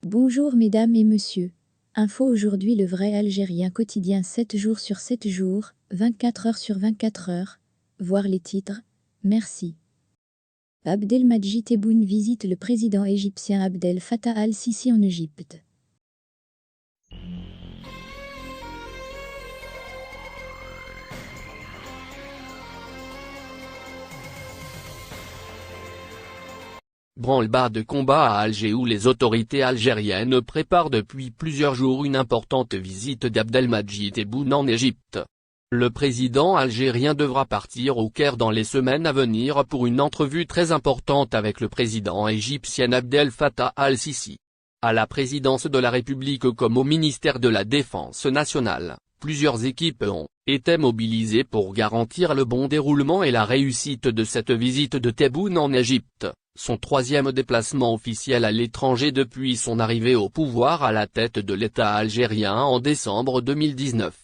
Bonjour mesdames et messieurs. Info aujourd'hui, le vrai Algérien quotidien 7 jours sur 7 jours, 24 heures sur 24 heures. Voir les titres. Merci. Abdelmadjid Tebboune visite le président égyptien Abdel Fattah al-Sisi en Égypte. Branle-bas de combat à Alger où les autorités algériennes préparent depuis plusieurs jours une importante visite d'Abdelmadjid Tebboune en Égypte. Le président algérien devra partir au Caire dans les semaines à venir pour une entrevue très importante avec le président égyptien Abdel Fattah al-Sisi. À la présidence de la République comme au ministère de la Défense nationale, plusieurs équipes ont été mobilisées pour garantir le bon déroulement et la réussite de cette visite de Tebboune en Égypte, son troisième déplacement officiel à l'étranger depuis son arrivée au pouvoir à la tête de l'État algérien en décembre 2019.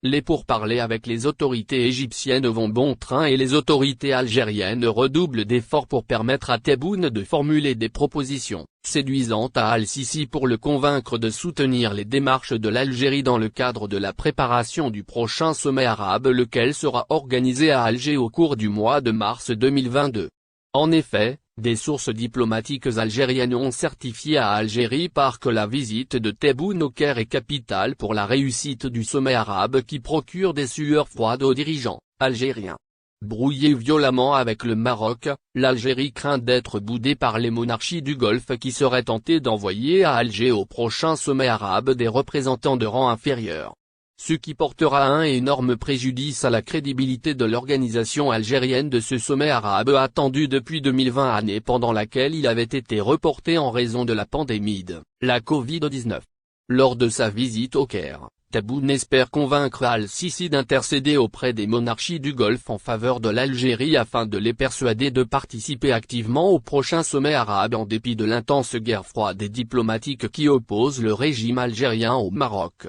Les pourparlers avec les autorités égyptiennes vont bon train et les autorités algériennes redoublent d'efforts pour permettre à Tebboune de formuler des propositions séduisantes à al-Sisi pour le convaincre de soutenir les démarches de l'Algérie dans le cadre de la préparation du prochain sommet arabe lequel sera organisé à Alger au cours du mois de mars 2022. En effet, des sources diplomatiques algériennes ont certifié à Algérie que la visite de Tebboune au Caire est capitale pour la réussite du sommet arabe qui procure des sueurs froides aux dirigeants algériens. Brouillée violemment avec le Maroc, l'Algérie craint d'être boudée par les monarchies du Golfe qui seraient tentées d'envoyer à Alger au prochain sommet arabe des représentants de rang inférieur. Ce qui portera un énorme préjudice à la crédibilité de l'organisation algérienne de ce sommet arabe attendu depuis 2020, année pendant laquelle il avait été reporté en raison de la pandémie de la Covid-19. Lors de sa visite au Caire, Tebboune espère convaincre al-Sisi d'intercéder auprès des monarchies du Golfe en faveur de l'Algérie afin de les persuader de participer activement au prochain sommet arabe en dépit de l'intense guerre froide et diplomatique qui oppose le régime algérien au Maroc.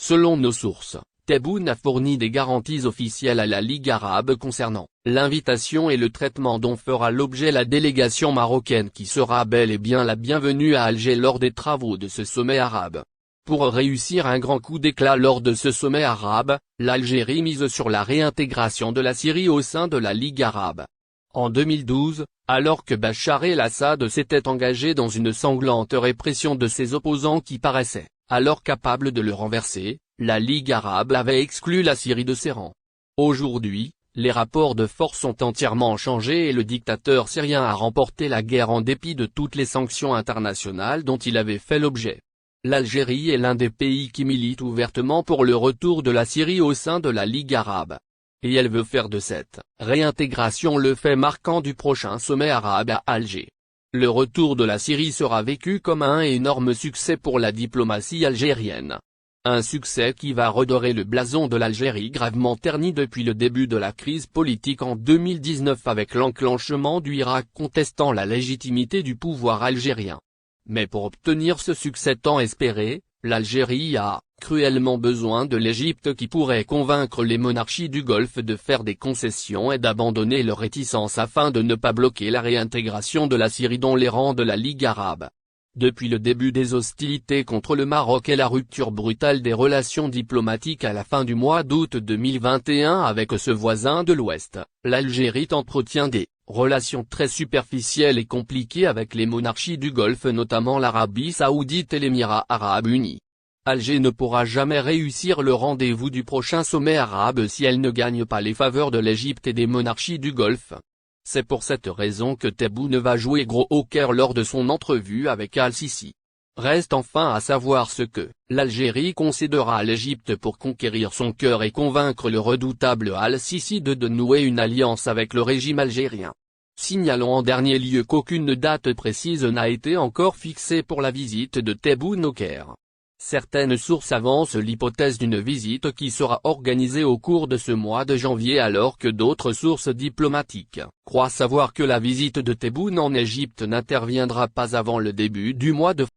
Selon nos sources, Tebboune a fourni des garanties officielles à la Ligue arabe concernant l'invitation et le traitement dont fera l'objet la délégation marocaine qui sera bel et bien la bienvenue à Alger lors des travaux de ce sommet arabe. Pour réussir un grand coup d'éclat lors de ce sommet arabe, l'Algérie mise sur la réintégration de la Syrie au sein de la Ligue arabe. En 2012, alors que Bachar el-Assad s'était engagé dans une sanglante répression de ses opposants qui paraissaient alors capable de le renverser, la Ligue arabe avait exclu la Syrie de ses rangs. Aujourd'hui, les rapports de force ont entièrement changé et le dictateur syrien a remporté la guerre en dépit de toutes les sanctions internationales dont il avait fait l'objet. L'Algérie est l'un des pays qui milite ouvertement pour le retour de la Syrie au sein de la Ligue arabe. Et elle veut faire de cette réintégration le fait marquant du prochain sommet arabe à Alger. Le retour de la Syrie sera vécu comme un énorme succès pour la diplomatie algérienne. Un succès qui va redorer le blason de l'Algérie gravement terni depuis le début de la crise politique en 2019 avec l'enclenchement du Irak contestant la légitimité du pouvoir algérien. Mais pour obtenir ce succès tant espéré, l'Algérie a cruellement besoin de l'Égypte qui pourrait convaincre les monarchies du Golfe de faire des concessions et d'abandonner leurs réticences afin de ne pas bloquer la réintégration de la Syrie dans les rangs de la Ligue arabe. Depuis le début des hostilités contre le Maroc et la rupture brutale des relations diplomatiques à la fin du mois d'août 2021 avec ce voisin de l'Ouest, l'Algérie entretient des relations très superficielles et compliquées avec les monarchies du Golfe, notamment l'Arabie saoudite et l'Émirat arabes unis. Alger ne pourra jamais réussir le rendez-vous du prochain sommet arabe si elle ne gagne pas les faveurs de l'Égypte et des monarchies du Golfe. C'est pour cette raison que Tebboune va jouer gros au Caire lors de son entrevue avec al-Sisi. Reste enfin à savoir ce que l'Algérie concédera à l'Égypte pour conquérir son cœur et convaincre le redoutable al-Sisi de nouer une alliance avec le régime algérien. Signalons en dernier lieu qu'aucune date précise n'a été encore fixée pour la visite de Tebboune au Caire. Certaines sources avancent l'hypothèse d'une visite qui sera organisée au cours de ce mois de janvier alors que d'autres sources diplomatiques croient savoir que la visite de Tebboune en Égypte n'interviendra pas avant le début du mois de